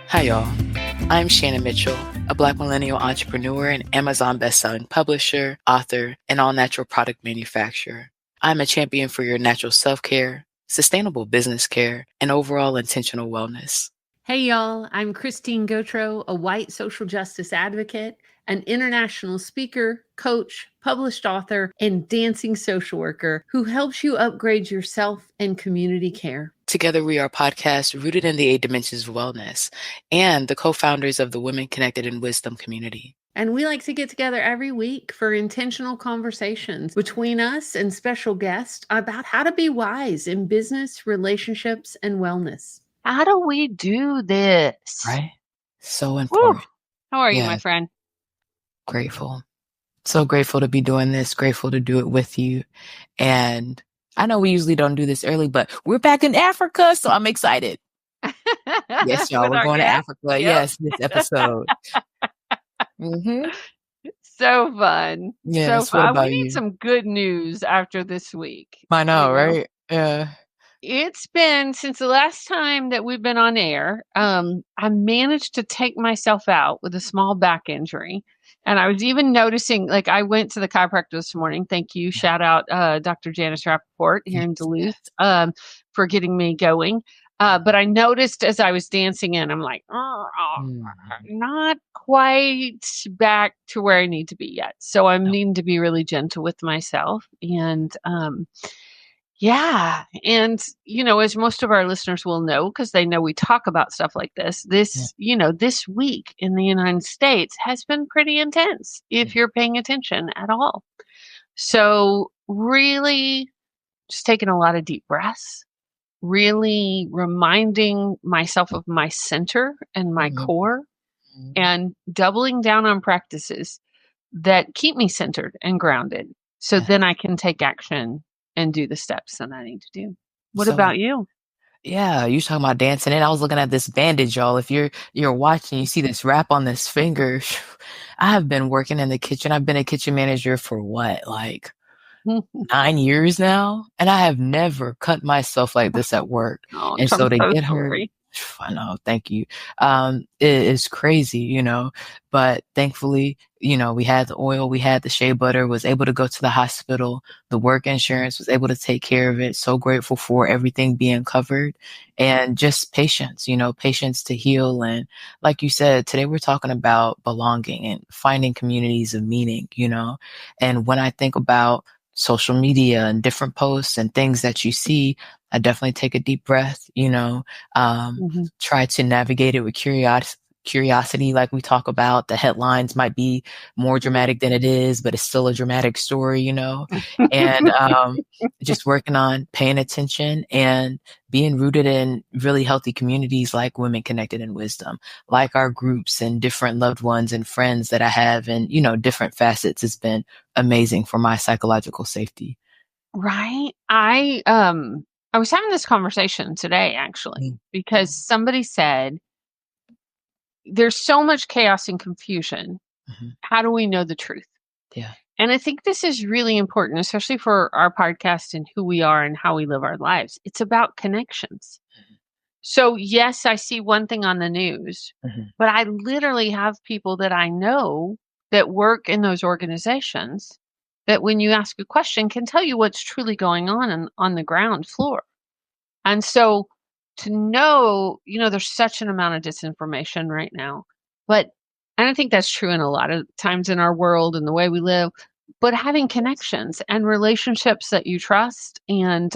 Hi, y'all. I'm Shannon Mitchell, a Black millennial entrepreneur and Amazon bestselling publisher, author, and all natural product manufacturer. I'm a champion for your natural self care, sustainable business care, and overall intentional wellness. Hey, y'all. I'm Christine Gautreaux, a white social justice advocate, an international speaker, coach, published author, and dancing social worker who helps you upgrade yourself and community care. Together, we are a podcast rooted in the 8 dimensions of wellness and the co-founders of the Women Connected in Wisdom community. And we like to get together every week for intentional conversations between us and special guests about how to be wise in business, relationships, and wellness. How do we do this? Right? So Woo. important. How are you, Yeah. my friend? Grateful. So grateful to be doing this, grateful to do it with you. And I know we usually don't do this early, but we're back in Africa, so I'm excited. Yes, y'all, With we're our going to guest? Africa. Yep. Yes, this episode. So fun. Yes, So what fun. about We need you? some good news after this week. I know, you know? right? Yeah. It's been since the last time that we've been on air. I managed to take myself out with a small back injury. And I was even noticing, like, I went to the chiropractor this morning. Thank you. Shout out Dr. Janice Rappaport here in Yes, Duluth yes. for getting me going. But I noticed as I was dancing in, I'm like, not quite back to where I need to be yet. So I'm No. needing to be really gentle with myself. And yeah. And, as most of our listeners will know, because they know we talk about stuff like this, this week in the United States has been pretty intense if you're paying attention at all. So really just taking a lot of deep breaths, really reminding myself of my center and my core, and doubling down on practices that keep me centered and grounded. So then I can take action and do the steps that I need to do. What about you? Yeah, you talking about dancing, and I was looking at this bandage, y'all. If you're watching, you see this wrap on this finger. I have been working in the kitchen. I've been a kitchen manager for what, like 9 years now, and I have never cut myself like this at work. Oh, And so I'm to so get her, sorry. I know, thank you. It is crazy, but thankfully, we had the oil, we had the shea butter, was able to go to the hospital. The work insurance was able to take care of it. So grateful for everything being covered and just patience, patience to heal. And like you said, today we're talking about belonging and finding communities of meaning, and when I think about social media and different posts and things that you see, I definitely take a deep breath, try to navigate it with curiosity, like we talk about. The headlines might be more dramatic than it is, but it's still a dramatic story, and just working on paying attention and being rooted in really healthy communities like Women Connected in Wisdom, like our groups and different loved ones and friends that I have and, different facets. Has been amazing for my psychological safety. Right. I was having this conversation today actually because somebody said there's so much chaos and confusion. How do we know the truth? Yeah. And I think this is really important, especially for our podcast and who we are and how we live our lives. It's about connections. So yes, I see one thing on the news, but I literally have people that I know that work in those organizations that when you ask a question can tell you what's truly going on the ground floor. And so to know, there's such an amount of disinformation right now, but and I think that's true in a lot of times in our world and the way we live, but having connections and relationships that you trust and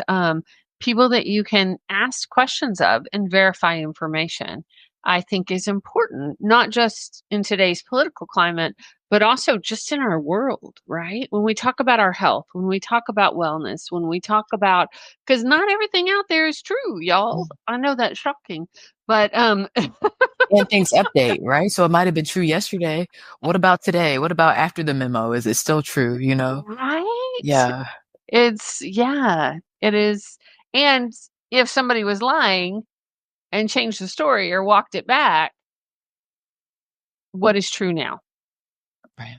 people that you can ask questions of and verify information, I think is important, not just in today's political climate, but also just in our world, right? When we talk about our health, when we talk about wellness, when we talk about, because not everything out there is true, y'all. I know that's shocking, but And things update, right? So it might have been true yesterday. What about today? What about after the memo? Is it still true, right? Yeah. It is. And if somebody was lying and changed the story or walked it back, what is true now? Right.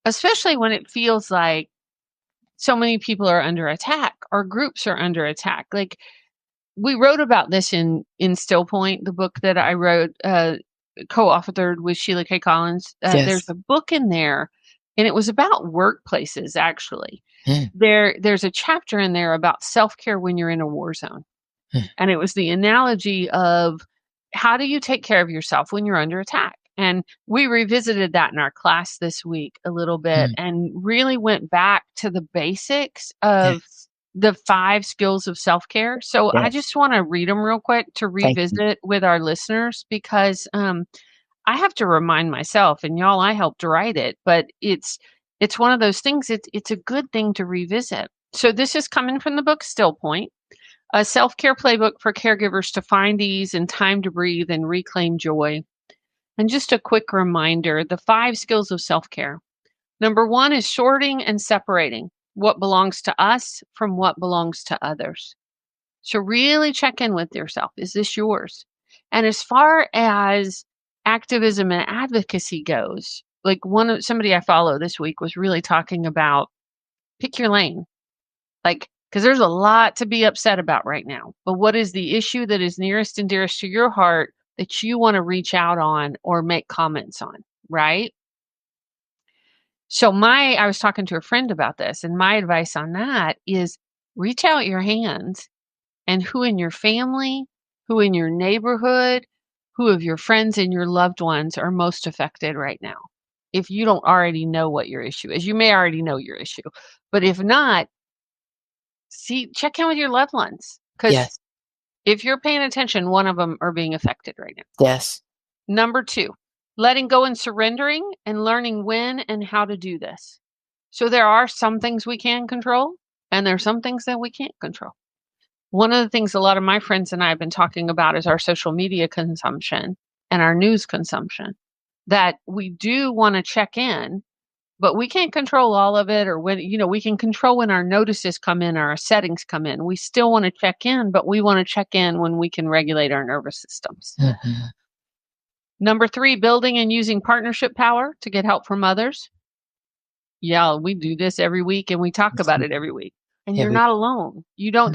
Especially when it feels like so many people are under attack or groups are under attack. Like we wrote about this in Still Point, the book that I wrote co-authored with Sheila K. Collins. There's Yes. a book in there, and it was about workplaces, actually. Mm, There's a chapter in there about self-care when you're in a war zone. mm, And it was the analogy of how do you take care of yourself when you're under attack? And we revisited that in our class this week a little bit mm. and really went back to the basics of Yes. the 5 skills of self-care. So I Yes. just want to read them real quick to Thank you. revisit with our listeners because I have to remind myself, and y'all, I helped write it, but it's one of those things. It's a good thing to revisit. So this is coming from the book Still Point, a self-care playbook for caregivers to find ease and time to breathe and reclaim joy. And just a quick reminder, the 5 skills of self-care. Number 1 is sorting and separating what belongs to us from what belongs to others. So really check in with yourself. Is this yours? And as far as activism and advocacy goes, like somebody I follow this week was really talking about pick your lane. Like, because there's a lot to be upset about right now. But what is the issue that is nearest and dearest to your heart that you want to reach out on or make comments on, right? So I was talking to a friend about this, and my advice on that is reach out your hands and who in your family, who in your neighborhood, who of your friends and your loved ones are most affected right now. If you don't already know what your issue is, you may already know your issue. But if not, check in with your loved ones. Because Yes. if you're paying attention, one of them are being affected right now. Yes. Number 2, letting go and surrendering and learning when and how to do this. So there are some things we can control, and there are some things that we can't control. One of the things a lot of my friends and I have been talking about is our social media consumption and our news consumption. That we do want to check in, but we can't control all of it, or when, we can control when our notices come in or our settings come in. We still want to check in, but we want to check in when we can regulate our nervous systems. Mhm. Number 3, building and using partnership power to get help from others. Yeah, we do this every week and we talk about it every week. And Yeah. you're not alone. There's Mhm.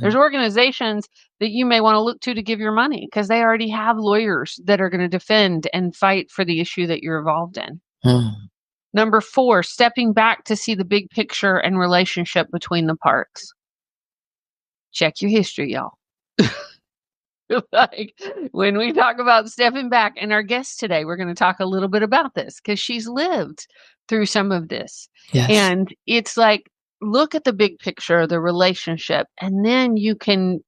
there's organizations that you may want to look to give your money because they already have lawyers that are going to defend and fight for the issue that you're involved in. Mm. Number 4, stepping back to see the big picture and relationship between the parts. Check your history, y'all. Like when we talk about stepping back, and our guest today, we're going to talk a little bit about this because she's lived through some of this. Yes. And it's like, look at the big picture, the relationship, and then you can,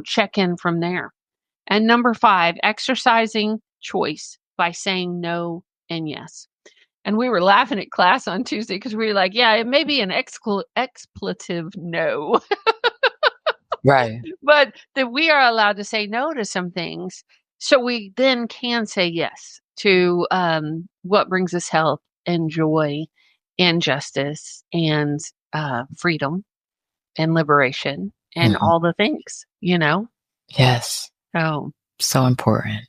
check in from there. And number 5, exercising choice by saying no and yes. And we were laughing at class on Tuesday because we were like, yeah, it may be an expletive no, Right. but that we are allowed to say no to some things. So we then can say yes to what brings us health and joy and justice and freedom and liberation and Mhm. all the things. Yes. So, So important.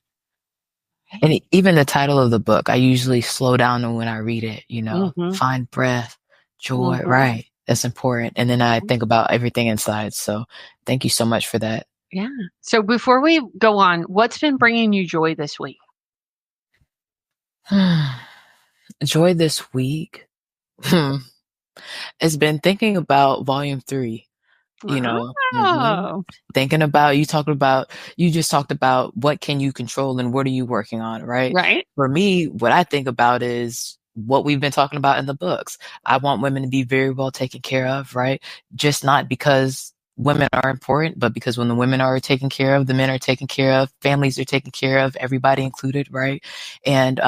And even the title of the book, I usually slow down when I read it, mm-hmm, find breath, joy. mm-hmm, Right. That's important. And then I think about everything inside. So thank you so much for that. yeah. So before we go on, what's been bringing you joy this week? Joy this week. Hmm. It's been thinking about volume 3. Mhm. Oh, Thinking about you just talked about what can you control and what are you working on, right? right. For me, what I think about is what we've been talking about in the books. I want women to be very well taken care of, right? Just not because women are important, but because when the women are taken care of, the men are taken care of, families are taken care of, everybody included, right? And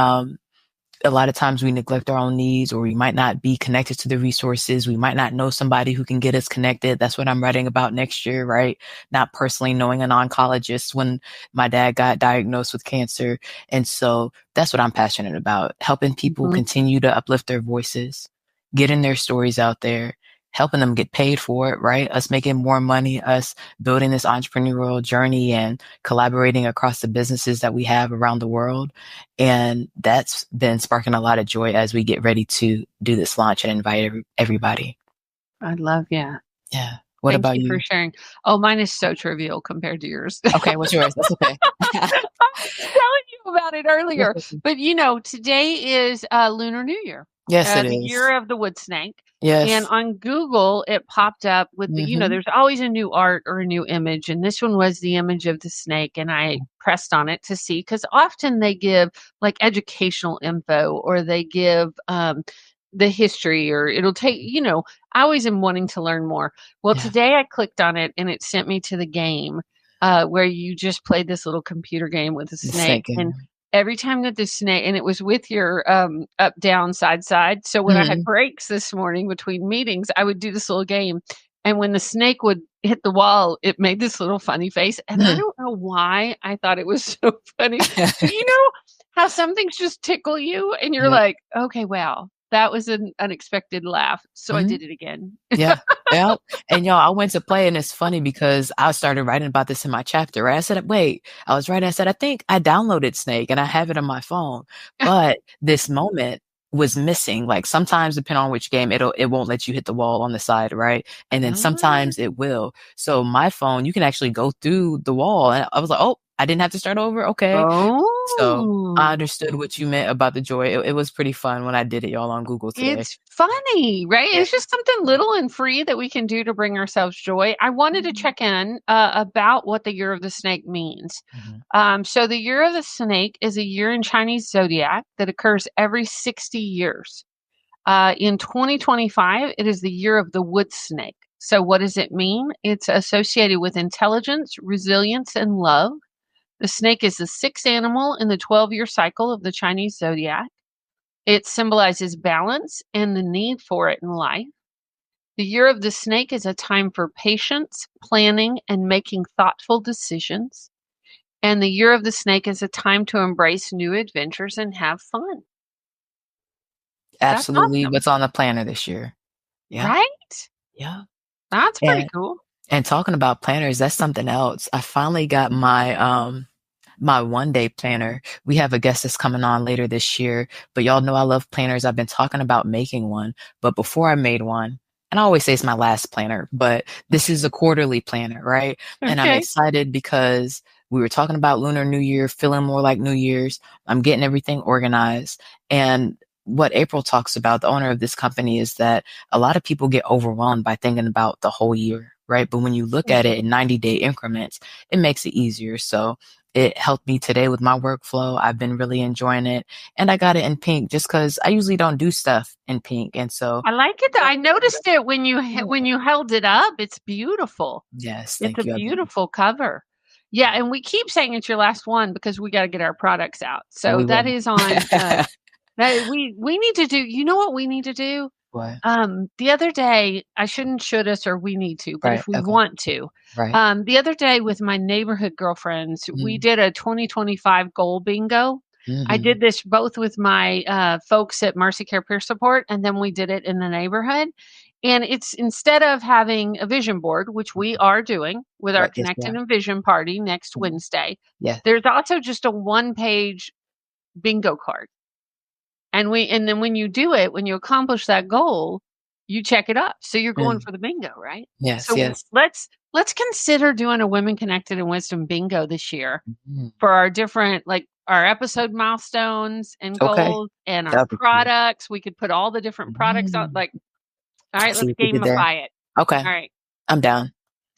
a lot of times we neglect our own needs, or we might not be connected to the resources. We might not know somebody who can get us connected. That's what I'm writing about next year, right? Not personally knowing an oncologist when my dad got diagnosed with cancer. And so that's what I'm passionate about, helping people Mm-hmm. continue to uplift their voices, getting their stories out there, helping them get paid for it, right? Us making more money, us building this entrepreneurial journey and collaborating across the businesses that we have around the world. And that's been sparking a lot of joy as we get ready to do this launch and invite everybody. I love, yeah. Yeah. What Thank about you for you? sharing. Oh, mine is so trivial compared to yours. Okay, what's yours? That's okay. I was telling you about it That's earlier. okay. But, today is Lunar New Year, Yes, it the is. year of the wood snake. And Yes. on Google, it popped up with Mhm. there's always a new art or a new image. And this one was the image of the snake. And I pressed on it to see, because often they give like educational info, or they give the history, or it'll take, I always am wanting to learn more. Well, Yeah. today I clicked on it and it sent me to the game where you just played this little computer game with a The snake. snake And game. every time that the snake, and it was with your up, down, side, side. So when I had Mhm. breaks this morning between meetings, I would do this little game. And when the snake would hit the wall, it made this little funny face. And I don't know why I thought it was so funny. But you know how some things just tickle you and you're Yep. like, okay, wow, that was an unexpected laugh. So I Mhm. did it again. Yeah. Yep. And y'all, I went to play and it's funny because I started writing about this in my chapter, right? I said, wait, I was writing, I said, I think I downloaded Snake and I have it on my phone, but this moment was missing. Like sometimes depending on which game, it won't let you hit the wall on the side, right? And then Ah. sometimes it will. So my phone, you can actually go through the wall. And I was like, oh, I didn't have to start over. Okay. So I Oh. understood what you meant about the joy. It was pretty fun when I did it, y'all, on Google today. It's funny, right? Yeah. It's just something little and free that we can do to bring ourselves joy. I wanted to Mhm. check in about what the year of the snake means. Mhm. So, the year of the snake is a year in Chinese zodiac that occurs every 60 years. In 2025, it is the year of the wood snake. So, what does it mean? It's associated with intelligence, resilience, and love. The snake is the sixth animal in the 12-year cycle of the Chinese zodiac. It symbolizes balance and the need for it in life. The year of the snake is a time for patience, planning, and making thoughtful decisions. And the year of the snake is a time to embrace new adventures and have fun. That's Absolutely awesome, what's on the planner this year. Yeah, right? yeah. That's pretty And cool. and talking about planners, that's something else. I finally got my one day planner. We have a guest that's coming on later this year, but y'all know I love planners. I've been talking about making one, but before I made one, and I always say it's my last planner, but this is a quarterly planner, right? And I'm Okay. excited because we were talking about Lunar New Year, feeling more like New Year's. I'm getting everything organized. And what April talks about, the owner of this company, is that a lot of people get overwhelmed by thinking about the whole year, right? But when you look at it in 90-day increments, it makes it easier. So it helped me today with my workflow. I've been really enjoying it. And I got it in pink just because I usually don't do stuff in pink. And so, I like it. I noticed it when yeah. when you held it up. It's beautiful. Yes, It's a thank you. beautiful cover. Yeah, and we keep saying it's your last one because we got to get our products out. So We that will. is on. That we need to do. You know what we need to do? What? The other day, I shouldn't should us or we need to, but Right. if we Okay. want to, Right. the other day with my neighborhood girlfriends, we Mm-hmm. did a 2025 goal bingo. I Mm-hmm. did this both with my folks at Mercy Care Peer Support, and then we did it in the neighborhood. And it's instead of having a vision board, which we are doing with our Right. Yes, we Connected are. and Vision party next Mhm. Wednesday, Yes. there's also just a one-page bingo card. And then when you do it, when you accomplish that goal, you check it up. So you're going Mm. for the bingo, right? Yes. So Yes. let's consider doing a Women Connected and Wisdom bingo this year Mhm. for our different, like, our episode milestones and Okay. goals and our That'll be cool. products. We could put all the different products on, Mm. like, all I right, see let's what you did there. gamify it. Okay. All right. I'm down.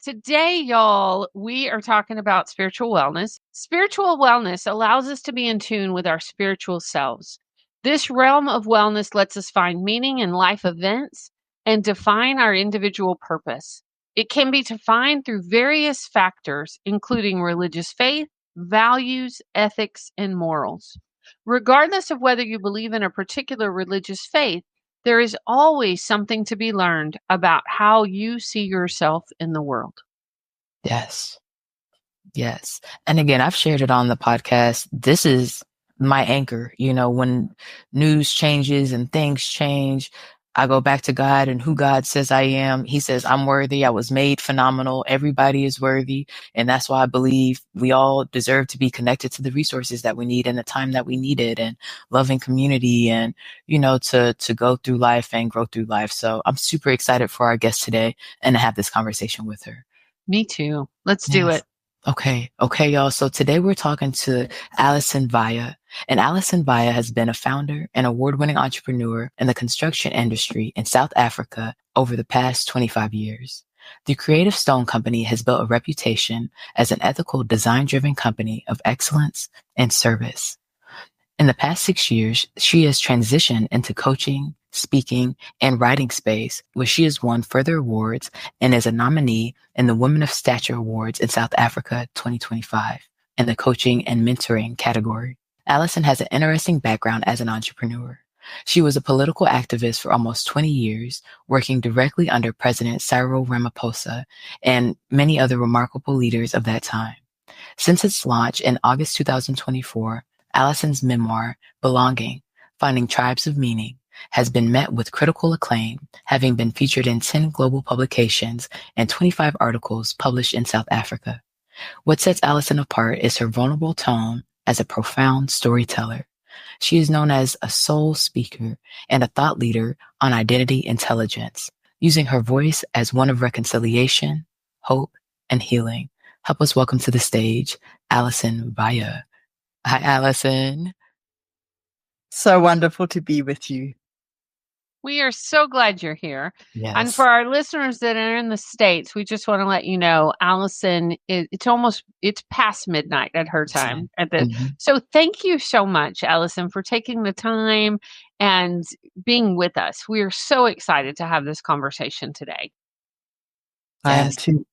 Today, y'all, we are talking about spiritual wellness. Spiritual wellness allows us to be in tune with our spiritual selves. This realm of wellness lets us find meaning in life events and define our individual purpose. It can be defined through various factors, including religious faith, values, ethics, and morals. Regardless of whether you believe in a particular religious faith, there is always something to be learned about how you see yourself in the world. Yes. Yes. And again, I've shared it on the podcast. This is my anchor. When news changes and things change, I go back to God and who God says I am. He says, I'm worthy. I was made phenomenal. Everybody is worthy. And that's why I believe we all deserve to be connected to the resources that we need in the time that we need it, and loving community, and, to go through life and grow through life. So I'm super excited for our guest today and to have this conversation with her. Me too. Let's do Yes. it. Okay, y'all. So today we're talking to Alison Weihe. And Alison Weihe has been a founder and award-winning entrepreneur in the construction industry in South Africa over the past 25 years. The Creative Stone Company has built a reputation as an ethical, design-driven company of excellence and service. In the past 6 years, she has transitioned into coaching, speaking, and writing space, where she has won further awards and is a nominee in the Women of Stature Awards in South Africa 2025 in the coaching and mentoring category. Alison has an interesting background as an entrepreneur. She was a political activist for almost 20 years, working directly under President Cyril Ramaphosa and many other remarkable leaders of that time. Since its launch in August 2024, Alison's memoir, Belonging, Finding Tribes of Meaning, has been met with critical acclaim, having been featured in 10 global publications and 25 articles published in South Africa. What sets Alison apart is her vulnerable tone as a profound storyteller. She is known as a soul speaker and a thought leader on identity intelligence, using her voice as one of reconciliation, hope, and healing. Help us welcome to the stage, Alison Weihe. Hi, Alison. So wonderful to be with you. We are so glad you're here. Yes. And for our listeners that are in the States, we just want to let you know, Alison, it's past midnight at her time. So thank you so much, Alison, for taking the time and being with us. We are so excited to have this conversation today. I am too.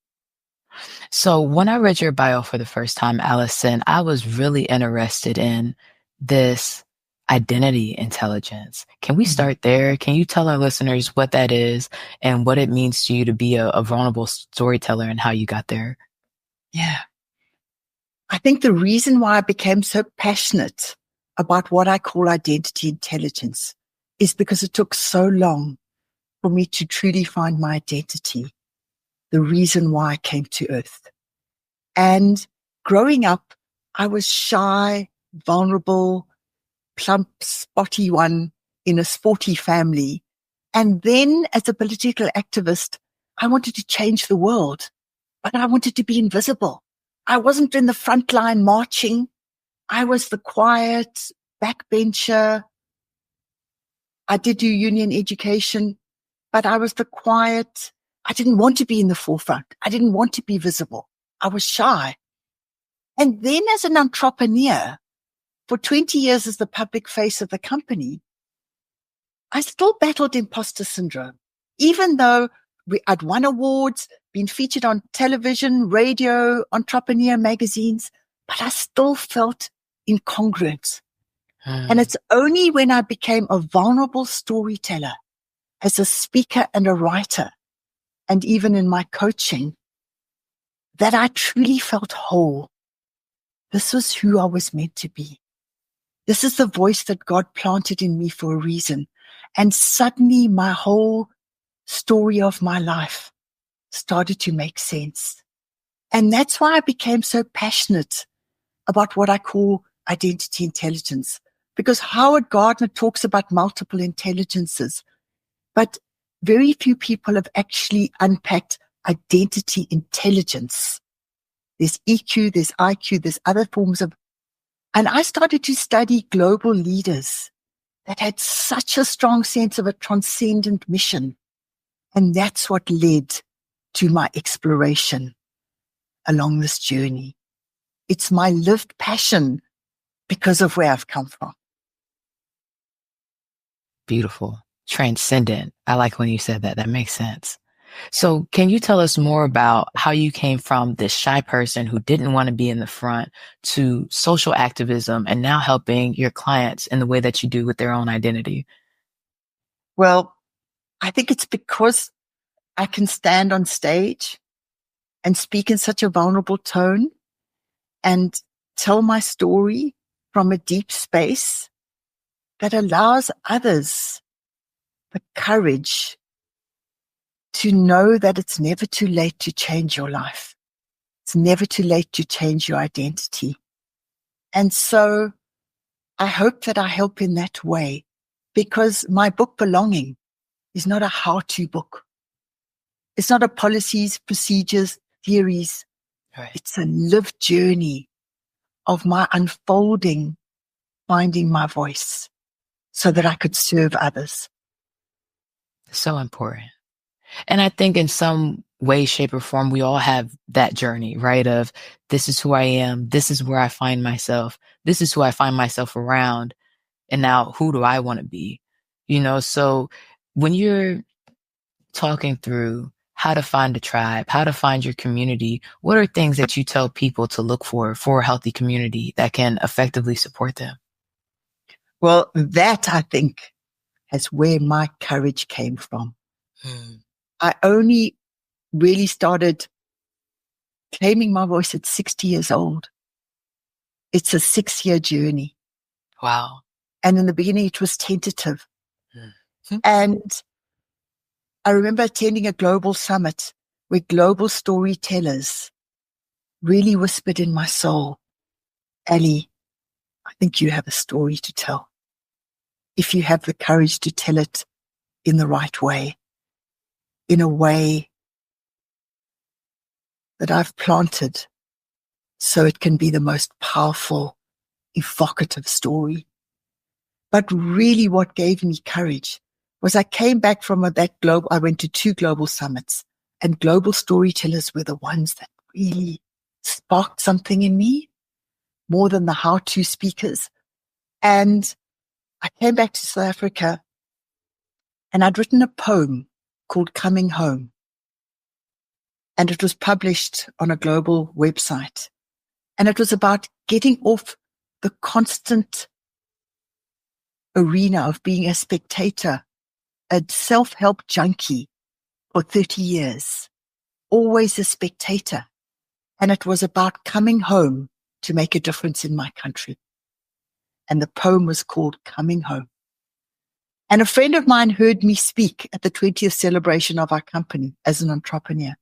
So when I read your bio for the first time, Alison, I was really interested in this identity intelligence. Can we start there? Can you tell our listeners what that is and what it means to you to be a vulnerable storyteller and how you got there? Yeah. I think the reason why I became so passionate about what I call identity intelligence is because it took so long for me to truly find my identity, the reason why I came to Earth. And growing up, I was shy, vulnerable, plump, spotty one in a sporty family. And then as a political activist, I wanted to change the world, but I wanted to be invisible. I wasn't in the front line marching. I was the quiet backbencher. I did do union education, but I was the quiet. I didn't want to be in the forefront. I didn't want to be visible. I was shy. And then as an entrepreneur, for 20 years as the public face of the company, I still battled imposter syndrome, even though I'd won awards, been featured on television, radio, entrepreneur magazines, but I still felt incongruent. And it's only when I became a vulnerable storyteller as a speaker and a writer, and even in my coaching, that I truly felt whole. This was who I was meant to be. This is the voice that God planted in me for a reason. And suddenly my whole story of my life started to make sense. And that's why I became so passionate about what I call identity intelligence, because Howard Gardner talks about multiple intelligences, but very few people have actually unpacked identity intelligence. There's EQ, there's IQ, there's other forms of, and I started to study global leaders that had such a strong sense of a transcendent mission. And that's what led to my exploration along this journey. It's my lived passion because of where I've come from. Beautiful. Transcendent. I like when you said that. That makes sense. So can you tell us more about how you came from this shy person who didn't want to be in the front to social activism and now helping your clients in the way that you do with their own identity? Well, I think it's because I can stand on stage and speak in such a vulnerable tone and tell my story from a deep space that allows others the courage to know that it's never too late to change your life. It's never too late to change your identity. And so I hope that I help in that way, because my book, Belonging, is not a how-to book. It's not a policies, procedures, theories. Right. It's a lived journey of my unfolding, finding my voice so that I could serve others. So important. And I think in some way, shape, or form, we all have that journey, right? Of this is who I am. This is where I find myself. This is who I find myself around. And now who do I want to be? So when you're talking through how to find a tribe, how to find your community, what are things that you tell people to look for a healthy community that can effectively support them? Well, that I think is where my courage came from. I only really started claiming my voice at 60 years old. It's a 6-year journey. Wow. And in the beginning, it was tentative. And I remember attending a global summit where global storytellers really whispered in my soul, Ali, I think you have a story to tell. If you have the courage to tell it in the right way, in a way that I've planted so it can be the most powerful, evocative story. But really what gave me courage was I came back from I went to 2 global summits, and global storytellers were the ones that really sparked something in me more than the how-to speakers. And I came back to South Africa and I'd written a poem called Coming Home. And it was published on a global website. And it was about getting off the constant arena of being a spectator, a self-help junkie for 30 years, always a spectator. And it was about coming home to make a difference in my country. And the poem was called Coming Home. And a friend of mine heard me speak at the 20th celebration of our company as an entrepreneur.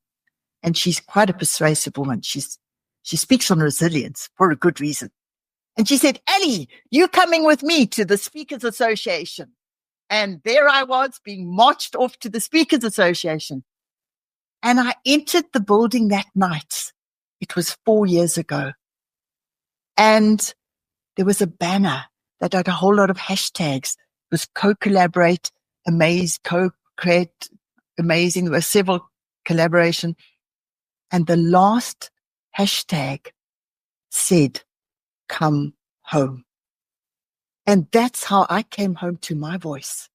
And she's quite a persuasive woman. She speaks on resilience for a good reason. And she said, Ali, you coming with me to the Speakers Association. And there I was being marched off to the Speakers Association. And I entered the building that night. It was 4 years ago. And there was a banner that had a whole lot of hashtags. It was co-collaborate, amaze, co-create, amazing. There were several collaboration. And the last hashtag said, come home. And that's how I came home to my voice,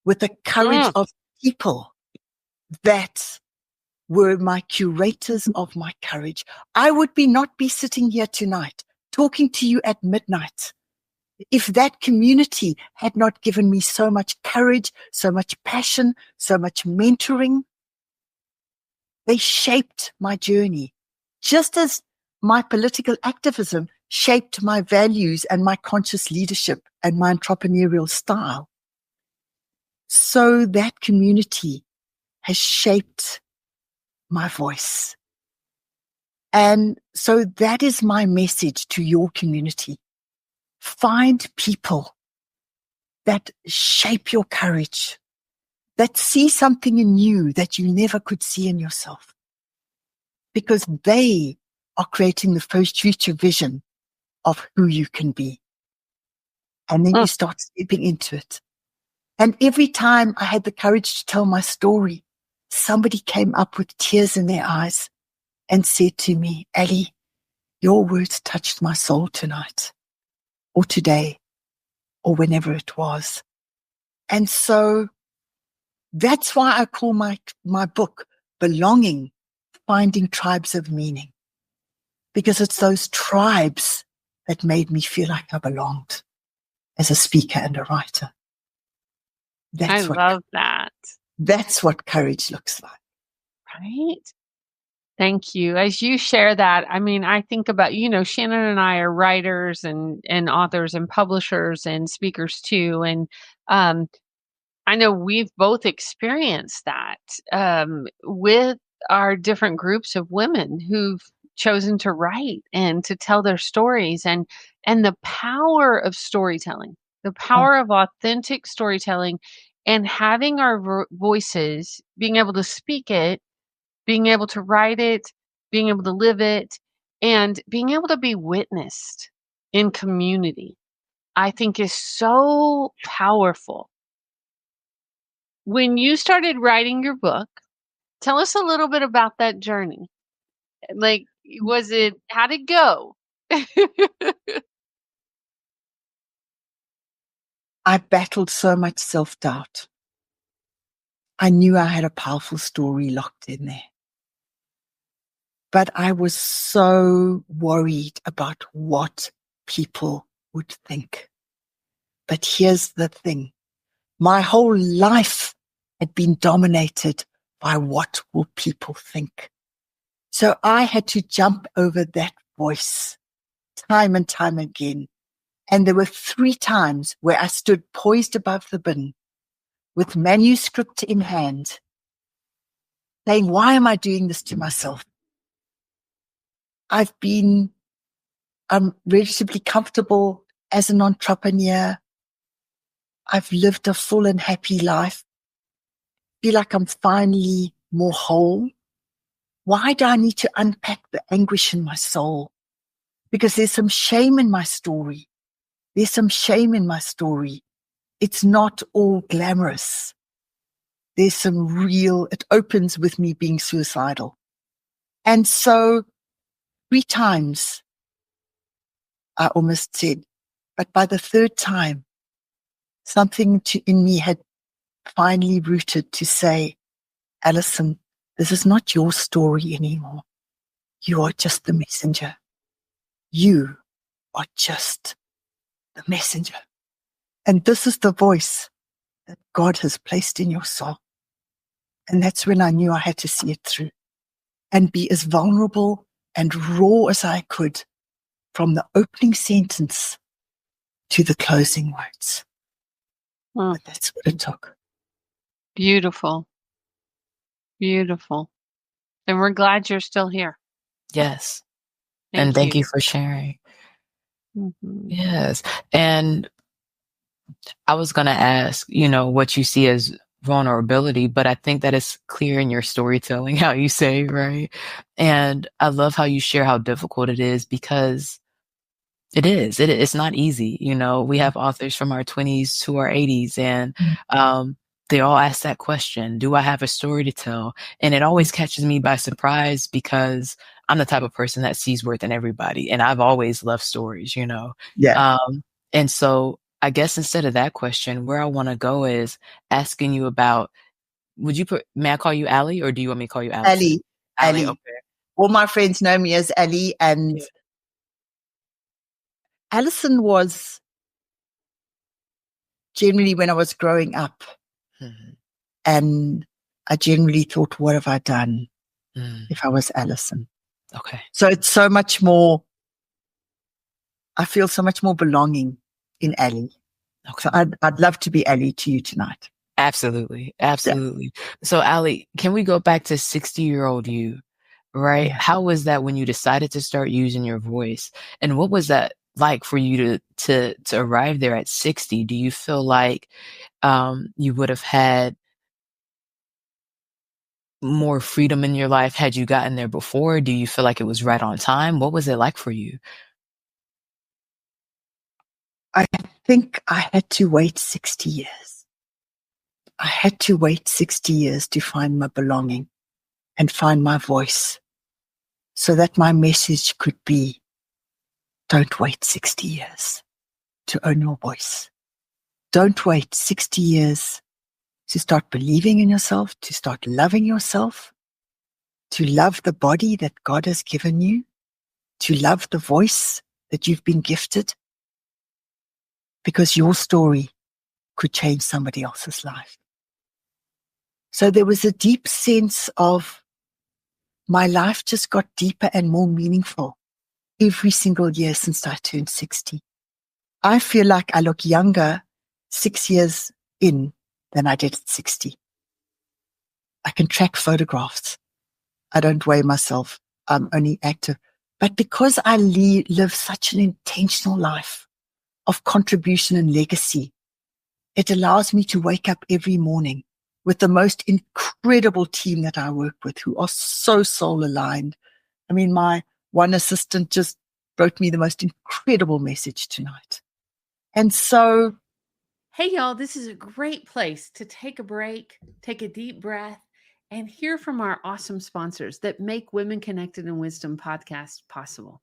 with the courage of people that were my curators of my courage. I would not be sitting here tonight talking to you at midnight if that community had not given me so much courage, so much passion, so much mentoring. They shaped my journey, just as my political activism shaped my values and my conscious leadership and my entrepreneurial style. So that community has shaped my voice. And so that is my message to your community. Find people that shape your courage, that see something in you that you never could see in yourself, because they are creating the first future vision of who you can be. And then you start stepping into it. And every time I had the courage to tell my story, somebody came up with tears in their eyes and said to me, Ali, your words touched my soul tonight, or today, or whenever it was. And so that's why I call my book Belonging, Finding Tribes of Meaning, because it's those tribes that made me feel like I belonged as a speaker and a writer. I love that. That's what courage looks like. Right? Thank you. As you share that, I mean, I think about, Shannon and I are writers and authors and publishers and speakers too. And I know we've both experienced that with our different groups of women who've chosen to write and to tell their stories, and the power of storytelling, the Oh, power of authentic storytelling, and having our voices, being able to speak it, being able to write it, being able to live it, and being able to be witnessed in community, I think is so powerful. When you started writing your book, tell us a little bit about that journey. Like, how'd it go? I battled so much self-doubt. I knew I had a powerful story locked in there. But I was so worried about what people would think. But here's the thing. My whole life had been dominated by what will people think. So I had to jump over that voice time and time again. And there were 3 times where I stood poised above the bin with manuscript in hand, saying, why am I doing this to myself? I've been relatively comfortable as an entrepreneur. I've lived a full and happy life. Feel like I'm finally more whole. Why do I need to unpack the anguish in my soul? Because there's some shame in my story. There's some shame in my story. It's not all glamorous. There's some real, it opens with me being suicidal. And so 3 times I almost said, but by the 3rd time, something in me had finally rooted to say, Alison, this is not your story anymore. You are just the messenger. You are just the messenger. And this is the voice that God has placed in your soul. And that's when I knew I had to see it through and be as vulnerable and raw as I could from the opening sentence to the closing words. Hmm. But that's what it took. Beautiful. Beautiful. And we're glad you're still here. Yes. And Thank thank you. you for sharing. Mhm. Yes. And I was going to ask, you know, what you see as vulnerability, but I think that it's clear in your storytelling, how you say, right? And I love how you share how difficult it is because it's not easy. You know, we have authors from our 20s to our 80s and, they all ask that question, do I have a story to tell? And it always catches me by surprise because I'm the type of person that sees worth in everybody. And I've always loved stories, you know? Yeah. And so I guess instead of that question, where I want to go is asking you about, may I call you Allie or do you want me to call you Allison? Allie, Ali. okay. All my friends know me as Ali, and Yeah. Alison was generally when I was growing up, Mhm. and I generally thought, what have I done Mm, if I was Alison? okay. So it's so much more, I feel so much more belonging in Ali. Okay. So I'd love to be Ali to you tonight. Absolutely. Yeah. Absolutely. So Allie, can we go back to 60-year-old you, right? Yeah. How was that when you decided to start using your voice? And what was that like for you to arrive there at 60? Do you feel like you would have had more freedom in your life had you gotten there before? Do you feel like it was right on time? What was it like for you? I think I had to wait 60 years. I had to wait 60 years to find my belonging and find my voice so that my message could be, don't wait 60 years to own your voice. Don't wait 60 years to start believing in yourself, to start loving yourself, to love the body that God has given you, to love the voice that you've been gifted, because your story could change somebody else's life. So there was a deep sense of my life just got deeper and more meaningful every single year since I turned 60. I feel like I look younger 6 years in than I did at 60. I can track photographs. I don't weigh myself. I'm only active. But because I live such an intentional life of contribution and legacy, it allows me to wake up every morning with the most incredible team that I work with, who are so soul aligned. I mean, my one assistant just wrote me the most incredible message tonight. And so, hey, y'all, this is a great place to take a break, take a deep breath, and hear from our awesome sponsors that make Women Connected in Wisdom podcast possible.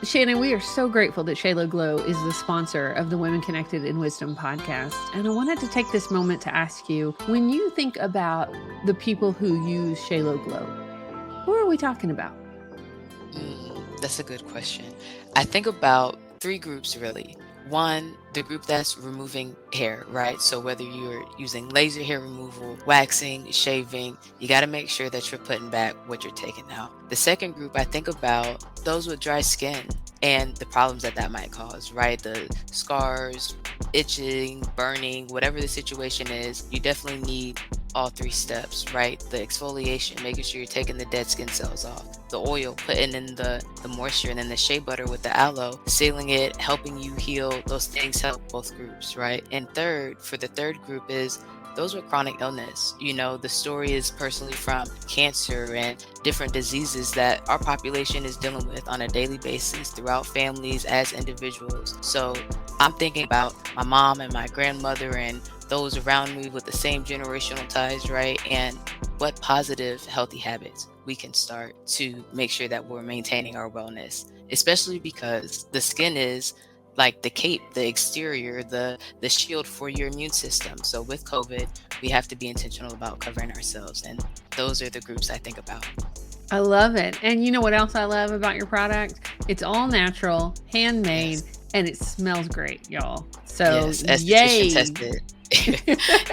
Shannon, we are so grateful that Shayla Glow is the sponsor of the Women Connected in Wisdom podcast. And I wanted to take this moment to ask you, when you think about the people who use Shayla Glow, who are we talking about? That's a good question. I think about 3 groups really. One, the group that's removing hair, right? So whether you're using laser hair removal, waxing, shaving, you got to make sure that you're putting back what you're taking out. The second group, I think about those with dry skin and the problems that might cause, right? The scars, itching, burning, whatever the situation is, you definitely need all 3 steps, right? The exfoliation, making sure you're taking the dead skin cells off, the oil, putting in the moisture, and then the shea butter with the aloe, sealing it, helping you heal. Those things help both groups, right? And third, for the third group is those with chronic illness. You know, the story is personally from cancer and different diseases that our population is dealing with on a daily basis throughout families as individuals. So I'm thinking about my mom and my grandmother and those around me with the same generational ties, right? And what positive, healthy habits we can start to make sure that we're maintaining our wellness, especially because the skin is like the cape, the exterior, the shield for your immune system. So with COVID, we have to be intentional about covering ourselves. And those are the groups I think about. I love it. And you know what else I love about your product? It's all natural, handmade, and it smells great, y'all. So yes, yay. Tested.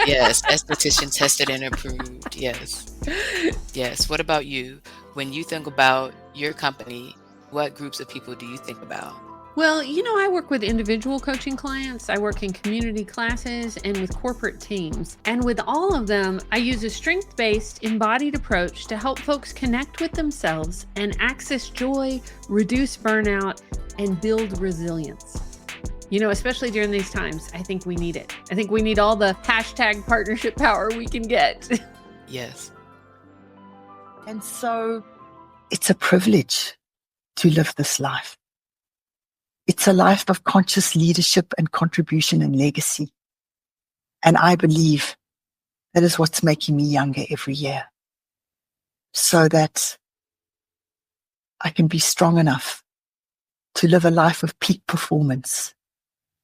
Yes, esthetician tested and approved. Yes. What about you? When you think about your company, what groups of people do you think about? Well, you know, I work with individual coaching clients. I work in community classes and with corporate teams. And with all of them, I use a strength-based, embodied approach to help folks connect with themselves and access joy, reduce burnout, and build resilience. You know, especially during these times, I think we need it. I think we need all the hashtag partnership power we can get. Yes. And so it's a privilege to live this life. It's a life of conscious leadership and contribution and legacy. And I believe that is what's making me younger every year, so that I can be strong enough to live a life of peak performance,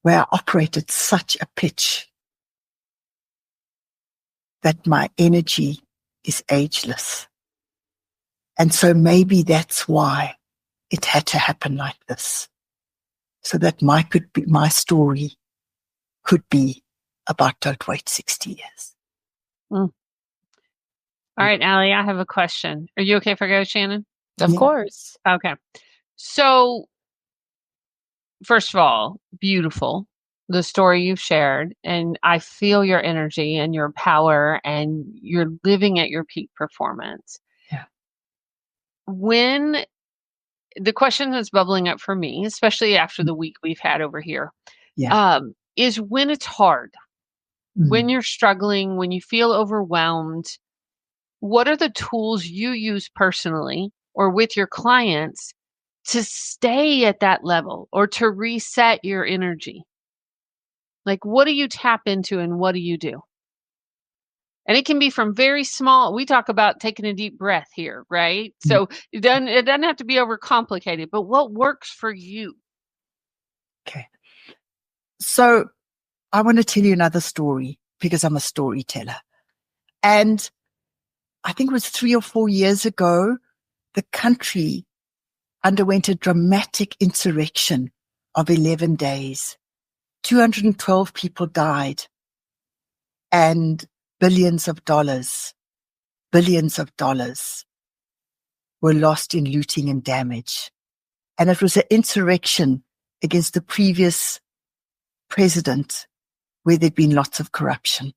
where I operate at such a pitch that my energy is ageless. And so maybe that's why it had to happen like this, so that my story could be about don't wait 60 years. All right, Allie, I have a question. Are you okay if I go, Shannon? Of course. Okay. So, first of all, beautiful, the story you've shared, and I feel your energy and your power, and you're living at your peak performance. Yeah. When the question that's bubbling up for me, especially after the week we've had over here, is when it's hard, when you're struggling, when you feel overwhelmed, what are the tools you use personally or with your clients to stay at that level or to reset your energy? Like, what do you tap into and what do you do? And it can be from very small. We talk about taking a deep breath here, right? So it doesn't have to be overcomplicated, but what works for you? Okay. So I want to tell you another story because I'm a storyteller. And I think it was 3 or 4 years ago, the country underwent a dramatic insurrection of 11 days. 212 people died, and billions of dollars were lost in looting and damage. And it was an insurrection against the previous president, where there'd been lots of corruption.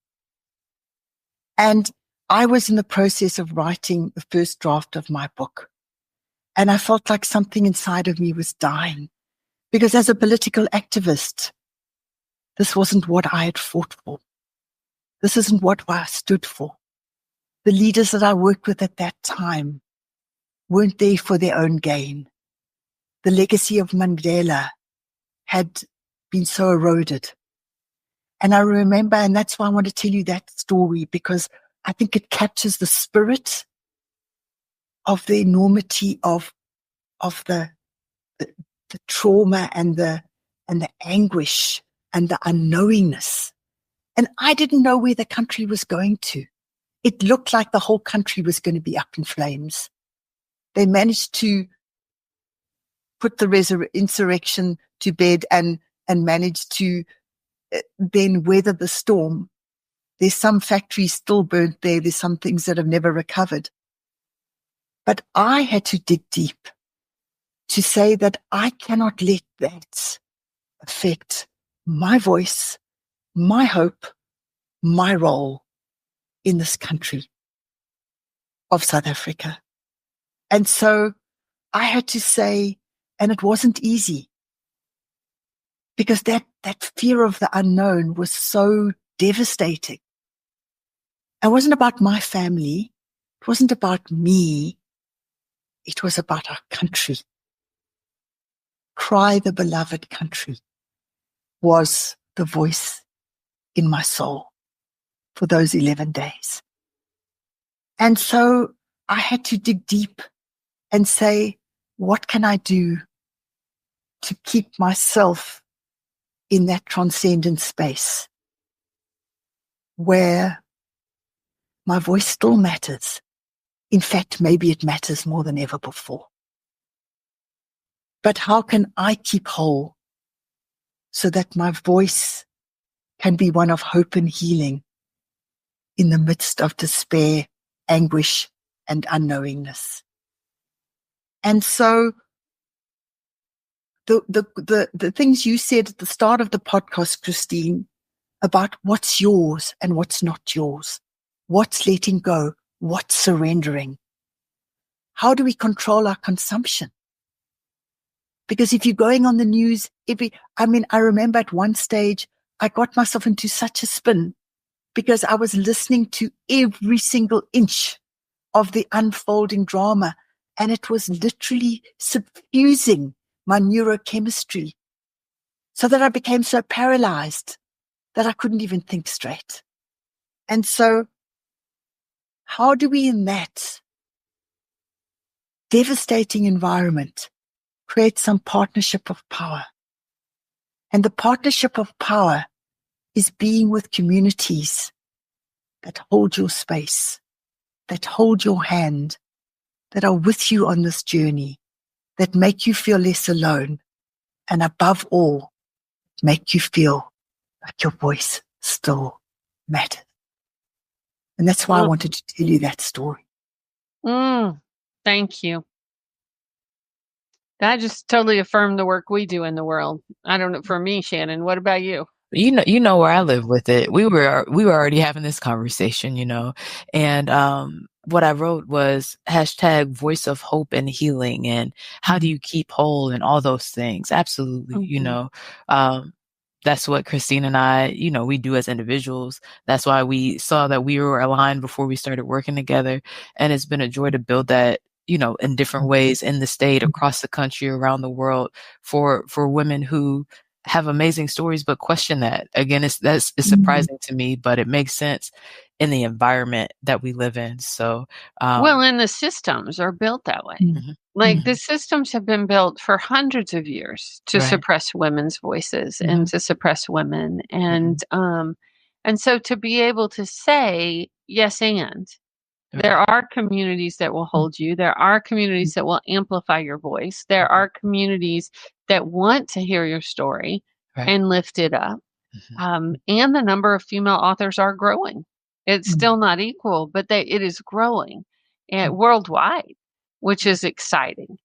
And I was in the process of writing the first draft of my book. And I felt like something inside of me was dying. Because as a political activist, this wasn't what I had fought for. This isn't what I stood for. The leaders that I worked with at that time weren't there for their own gain. The legacy of Mandela had been so eroded. And I remember, and that's why I want to tell you that story, because I think it captures the spirit of the enormity of the trauma and the anguish and the unknowingness. And I didn't know where the country was going to. It looked like the whole country was going to be up in flames. They managed to put the insurrection to bed and managed to then weather the storm. There's some factories still burnt there. There's some things that have never recovered. But I had to dig deep to say that I cannot let that affect my voice, my hope, my role in this country of South Africa. And so I had to say, and it wasn't easy, because that fear of the unknown was so devastating. It wasn't about my family. It wasn't about me. It was about our country. Cry the beloved country was the voice in my soul for those 11 days. And so I had to dig deep and say, what can I do to keep myself in that transcendent space where my voice still matters? In fact, maybe it matters more than ever before. But how can I keep whole so that my voice can be one of hope and healing in the midst of despair, anguish, and unknowingness? And so the things you said at the start of the podcast, Christine, about what's yours and what's not yours, what's letting go, what's surrendering. How do we control our consumption? Because if you're going on the news, I remember at one stage, I got myself into such a spin because I was listening to every single inch of the unfolding drama, and it was literally suffusing my neurochemistry so that I became so paralyzed that I couldn't even think straight. And so how do we, in that devastating environment, create some partnership of power? And the partnership of power is being with communities that hold your space, that hold your hand, that are with you on this journey, that make you feel less alone, and above all, make you feel like your voice still matters. And that's why I wanted to tell you that story. Thank you. That just totally affirmed the work we do in the world. I don't know, for me, Shannon, what about you? You know where I live with it. We were already having this conversation, and what I wrote was hashtag voice of hope and healing, and how do you keep whole and all those things. Absolutely. That's what Christine and I, we do as individuals. That's why we saw that we were aligned before we started working together. And it's been a joy to build that, in different ways in the state, across the country, around the world, for women who have amazing stories, but question that. Again, it's surprising to me, but it makes sense in the environment that we live in. So, and the systems are built that way. The systems have been built for hundreds of years to suppress women's voices and to suppress women. And so to be able to say, yes, and there are communities that will hold you. There are communities that will amplify your voice. There are communities that want to hear your story and lift it up. And the number of female authors are growing. It's still not equal, but it is growing worldwide, which is exciting.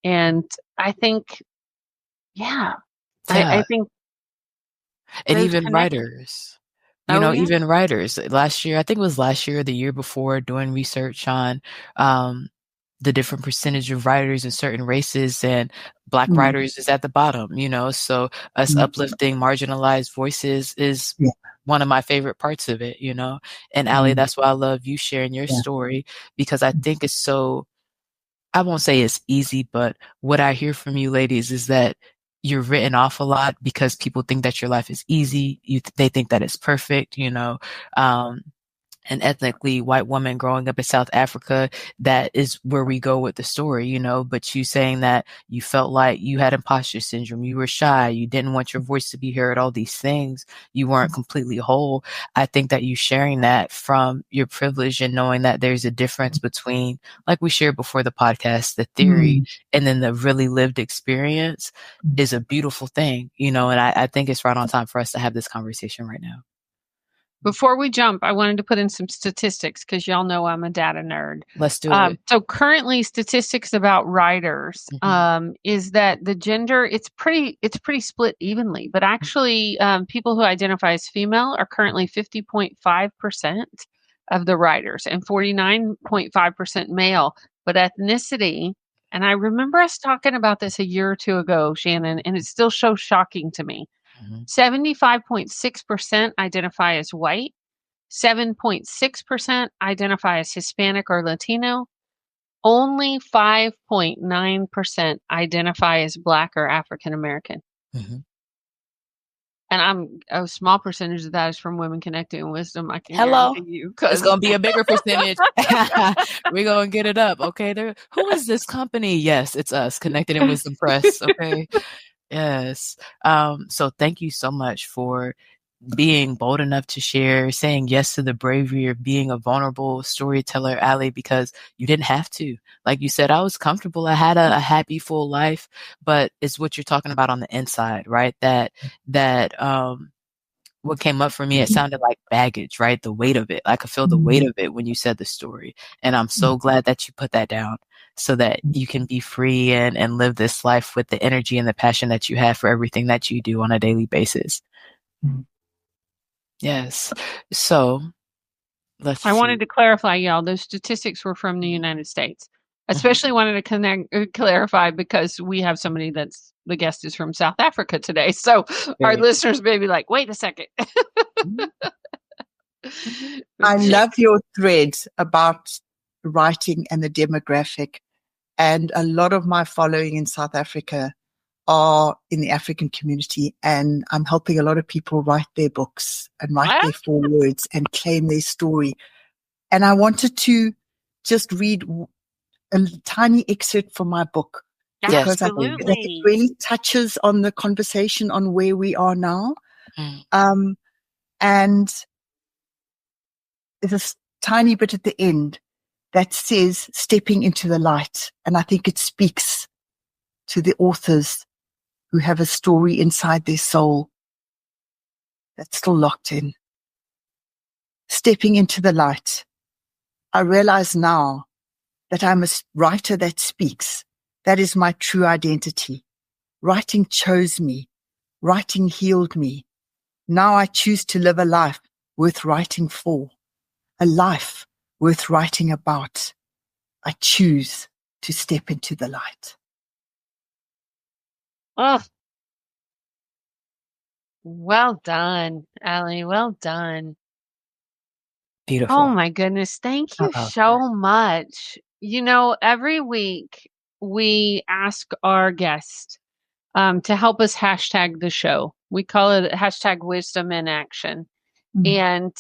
And I think, I think And those even connections. writers, Oh, yeah. even writers. Last year, I think it was last year or the year before, doing research on the different percentage of writers in certain races, and Black writers is at the bottom, so us uplifting marginalized voices is Yeah. one of my favorite parts of it, And Ali, that's why I love you sharing your story, because I think it's so, I won't say it's easy, but what I hear from you ladies is that you're written off a lot because people think that your life is easy. They think that it's perfect, an ethnically white woman growing up in South Africa, that is where we go with the story, but you saying that you felt like you had imposter syndrome, you were shy, you didn't want your voice to be heard, all these things, you weren't completely whole. I think that you sharing that from your privilege and knowing that there's a difference between, like we shared before the podcast, the theory and then the really lived experience is a beautiful thing, and I think it's right on time for us to have this conversation right now. Before we jump, I wanted to put in some statistics because y'all know I'm a data nerd. Let's do it. So currently, statistics about writers is that the gender it's pretty split evenly, but actually, people who identify as female are currently 50.5% of the writers and 49.5% male. But ethnicity, and I remember us talking about this a year or two ago, Shannon, and it's still so shocking to me. 75.6% identify as white, 7.6% identify as Hispanic or Latino, only 5.9% identify as Black or African American. And a small percentage of that is from Women Connecting in Wisdom. I can guarantee you. It's going to be a bigger percentage. We're going to get it up. Okay. Who is this company? Yes, it's us, Connected in Wisdom Press. Okay. Yes. So thank you so much for being bold enough to share, saying yes to the bravery of being a vulnerable storyteller, Ali, because you didn't have to. Like you said, I was comfortable. I had a happy, full life, but it's what you're talking about on the inside, right? That what came up for me, it sounded like baggage, right? The weight of it. I could feel the weight of it when you said the story. And I'm so glad that you put that down so that you can be free and live this life with the energy and the passion that you have for everything that you do on a daily basis. Yes. So let's I see. wanted to clarify, y'all, those statistics were from the United States. Especially wanted to clarify because we have somebody the guest is from South Africa today. So our listeners may be like, wait a second. I love your threads about writing and the demographic. And a lot of my following in South Africa are in the African community. And I'm helping a lot of people write their books and write their forewords and claim their story. And I wanted to just read a tiny excerpt from my book because I think that it really touches on the conversation on where we are now. And there's a tiny bit at the end that says stepping into the light. And I think it speaks to the authors who have a story inside their soul that's still locked in. Stepping into the light. I realize now that I'm a writer that speaks. That is my true identity. Writing chose me. Writing healed me. Now I choose to live a life worth writing for. A life worth writing about. I choose to step into the light. Oh, well done, Ali. Well done. Beautiful. Oh my goodness. Thank you so much. Every week we ask our guest to help us hashtag the show. We call it hashtag wisdom in action. And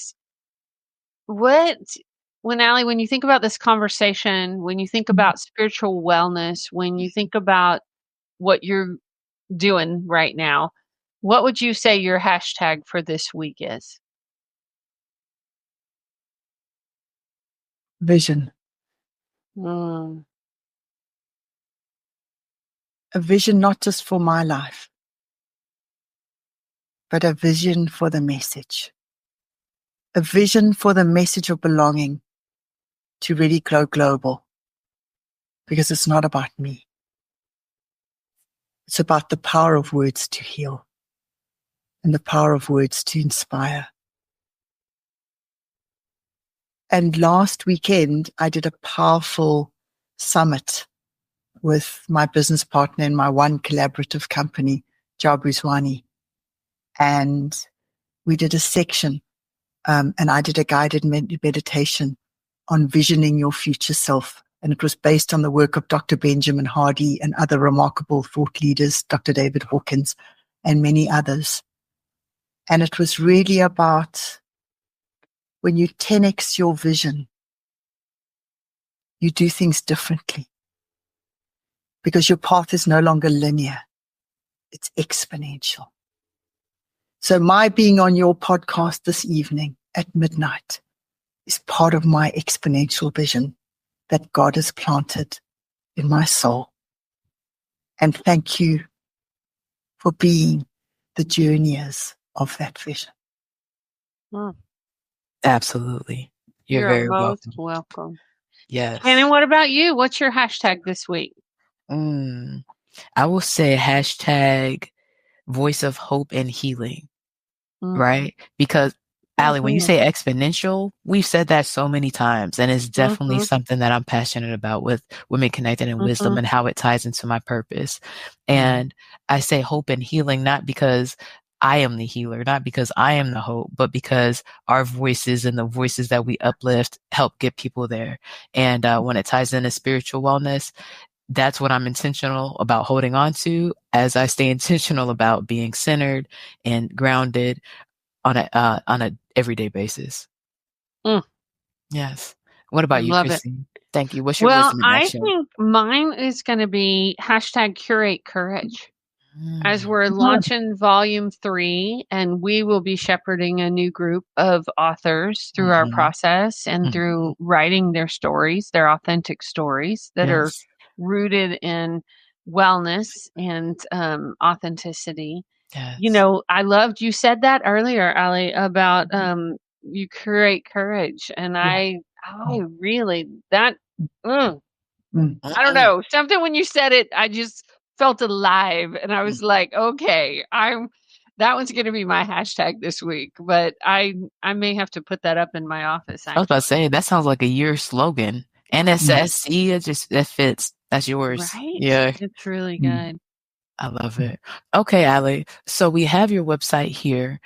when you think about this conversation, when you think about spiritual wellness, when you think about what you're doing right now, what would you say your hashtag for this week is? Vision. A vision not just for my life, but a vision for the message. A vision for the message of belonging to really go global. Because it's not about me. It's about the power of words to heal. and the power of words to inspire. And last weekend, I did a powerful summit with my business partner in my one collaborative company, Jabuzwani. And we did a section, and I did a guided meditation on visioning your future self. And it was based on the work of Dr. Benjamin Hardy and other remarkable thought leaders, Dr. David Hawkins, and many others. And it was really about when you 10x your vision, you do things differently because your path is no longer linear. It's exponential. So my being on your podcast this evening at midnight is part of my exponential vision that God has planted in my soul. And thank you for being the journeyers of that vision. Absolutely. You're very most welcome. Yes. And what about you? What's your hashtag this week? I will say hashtag voice of hope and healing, right? Because Allie, when you say exponential, we've said that so many times, and it's definitely something that I'm passionate about with Women Connected and Wisdom and how it ties into my purpose. And I say hope and healing, not because I am the healer, not because I am the hope, but because our voices and the voices that we uplift help get people there. And when it ties into spiritual wellness, that's what I'm intentional about holding on to as I stay intentional about being centered and grounded on a everyday basis. Yes. What about you, Christine? Thank you. What's your wisdom in action? I think mine is going to be hashtag curate courage. As we're launching volume 3, and we will be shepherding a new group of authors through our process and through writing their stories, their authentic stories that are rooted in wellness and authenticity. Yes. You know, I loved you said that earlier, Allie, about you curate courage, and I really that. I don't know, something when you said it, I just felt alive, and I was like, okay, that one's going to be my hashtag this week, but I may have to put that up in my office. I was about to say, that sounds like a year slogan. NSSC, that fits. That's yours. Right? Yeah. It's really good. I love it. Okay, Allie. So we have your website here.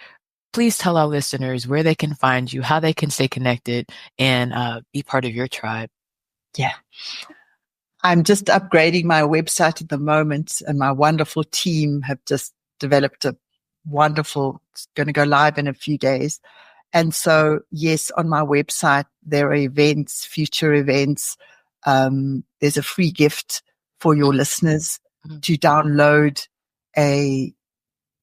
Please tell our listeners where they can find you, how they can stay connected, and be part of your tribe. Yeah. I'm just upgrading my website at the moment, and my wonderful team have just developed a wonderful, it's going to go live in a few days. And so, yes, on my website, there are events, future events. There's a free gift for your listeners to download a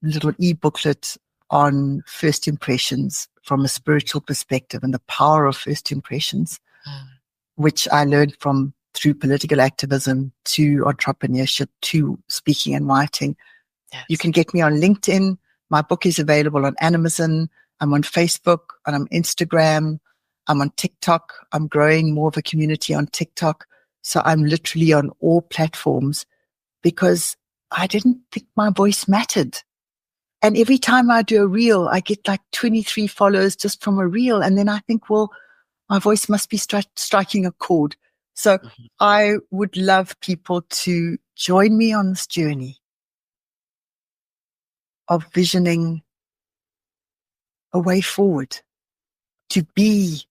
little e-booklet on first impressions from a spiritual perspective and the power of first impressions, which I learned from through political activism to entrepreneurship to speaking and writing. Yes. You can get me on LinkedIn. My book is available on Amazon. I'm on Facebook and I'm Instagram. I'm on TikTok. I'm growing more of a community on TikTok. So I'm literally on all platforms because I didn't think my voice mattered. And every time I do a reel, I get like 23 followers just from a reel. And then I think, well, my voice must be striking a chord. So I would love people to join me on this journey of visioning a way forward, to be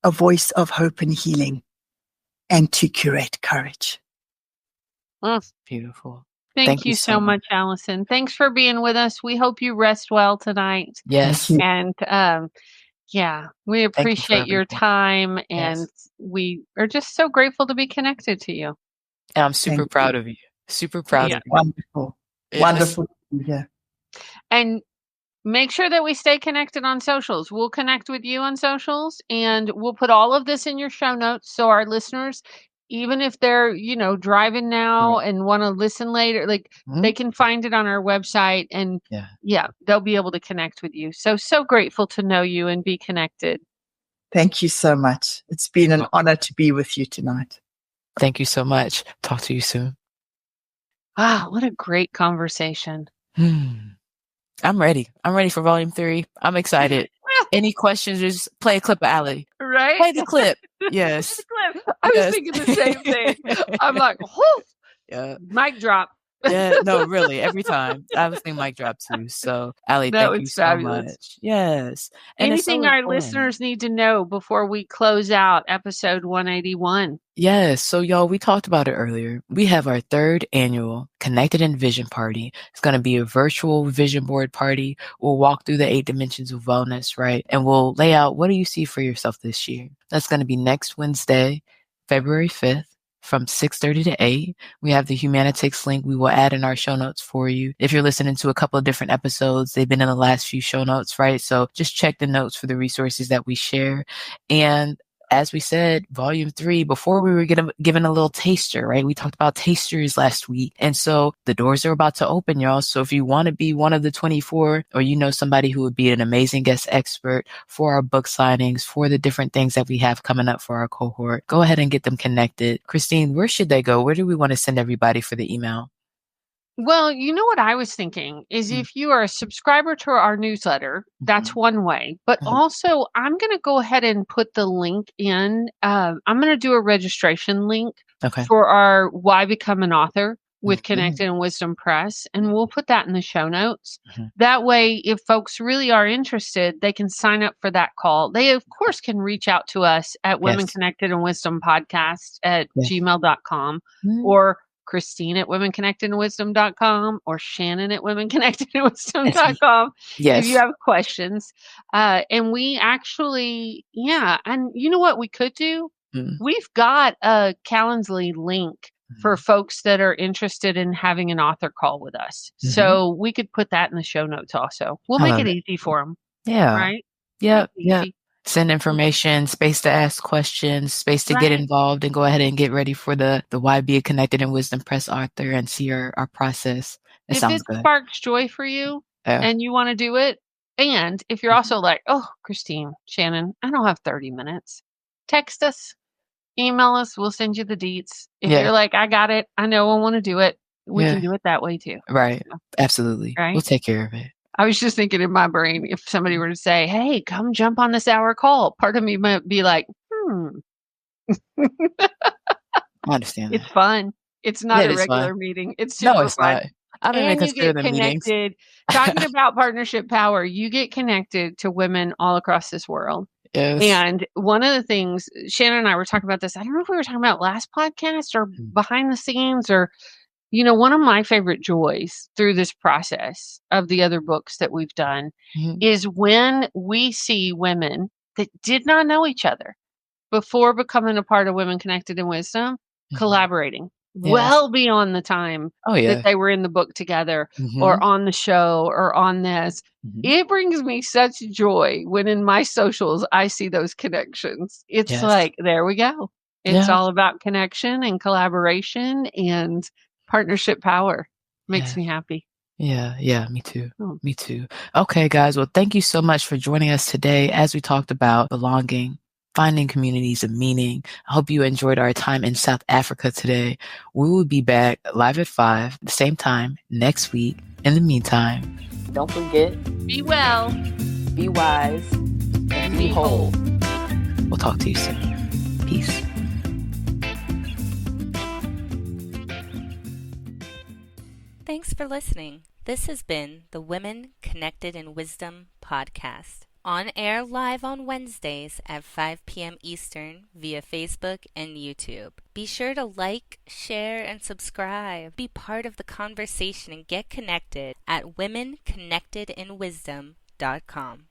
a voice of hope and healing, and to curate courage. Beautiful. Thank you so much, Alison. Thanks for being with us. We hope you rest well tonight. Yes. And yeah, we appreciate your time, and we are just so grateful to be connected to you. And I'm super proud of you. Super proud of you. Wonderful. Yes. Wonderful. Yeah. And make sure that we stay connected on socials. We'll connect with you on socials, and we'll put all of this in your show notes. So our listeners, even if they're, driving now and want to listen later, they can find it on our website, and they'll be able to connect with you. So grateful to know you and be connected. Thank you so much. It's been an honor to be with you tonight. Thank you so much. Talk to you soon. Wow, what a great conversation. I'm ready. I'm ready for volume 3. I'm excited. Any questions? Just play a clip of Allie. Right? Play the clip. Yes. I was Yes. thinking the same thing. I'm like, whoo, Yeah. mic drop. Yeah. No, really. Every time. I was thinking mic drop too. So, Allie, That thank you was so fabulous. much. Yes. And it's so Anything our important. listeners need to know before we close out episode 181? Yes. So, y'all, we talked about it earlier. We have our 3rd annual Connected in Vision Party. It's going to be a virtual vision board party. We'll walk through the 8 dimensions of wellness, right? And we'll lay out, what do you see for yourself this year? That's going to be next Wednesday, February 5th. From 6:30 to 8. We have the Humanitics link we will add in our show notes for you. If you're listening to a couple of different episodes, they've been in the last few show notes, right? So just check the notes for the resources that we share. And as we said, volume 3, before we were given a little taster, right? We talked about tasters last week. And so the doors are about to open, y'all. So if you want to be one of the 24, or you know somebody who would be an amazing guest expert for our book signings, for the different things that we have coming up for our cohort, go ahead and get them connected. Christine, where should they go? Where do we want to send everybody for the email? Well, you know what I was thinking is if you are a subscriber to our newsletter, that's one way. But also, I'm going to go ahead and put the link in. I'm going to do a registration link for our Why Become an Author with Connected and Wisdom Press, and we'll put that in the show notes. That way, if folks really are interested, they can sign up for that call. They, of course, can reach out to us at Women Connected and Wisdom Podcast at gmail.com or Christine at womenconnectedandwisdom.com or Shannon at womenconnectedandwisdom.com if you have questions. And we actually, and you know what we could do? We've got a Calendly link for folks that are interested in having an author call with us. So we could put that in the show notes also. We'll make it easy for them. Yeah. Right? Yep. Yep. Send information, space to ask questions, space to get involved, and go ahead and get ready for the Why Be a Connected and Wisdom Press author and see our process. It sounds good. If it sparks joy for you and you want to do it, and if you're also like, oh, Christine, Shannon, I don't have 30 minutes, text us, email us, we'll send you the deets. If you're like, I got it, I know I want to do it, we can do it that way too. Right. Absolutely. Right? We'll take care of it. I was just thinking in my brain, if somebody were to say, hey, come jump on this hour call, part of me might be like, I understand that. It's fun. It's not a regular meeting. It's super fun. Not. I don't even consider them meetings. Talking about partnership power, you get connected to women all across this world. Yes. And one of the things, Shannon and I were talking about this, I don't know if we were talking about last podcast or behind the scenes or, one of my favorite joys through this process of the other books that we've done is when we see women that did not know each other before becoming a part of Women Connected in Wisdom, collaborating well beyond the time that they were in the book together or on the show or on this. It brings me such joy when in my socials I see those connections. It's like, there we go. It's all about connection and collaboration and partnership power. Makes me happy. Yeah, me too. Me too. Okay, guys. Well, thank you so much for joining us today as we talked about belonging, finding communities of meaning. I hope you enjoyed our time in South Africa today. We will be back live at 5, the same time next week. In the meantime, don't forget, be well, be wise, and be whole. We'll talk to you soon. Peace. Thanks for listening. This has been the Women Connected in Wisdom podcast. On air live on Wednesdays at 5 p.m. Eastern via Facebook and YouTube. Be sure to like, share, and subscribe. Be part of the conversation and get connected at womenconnectedinwisdom.com.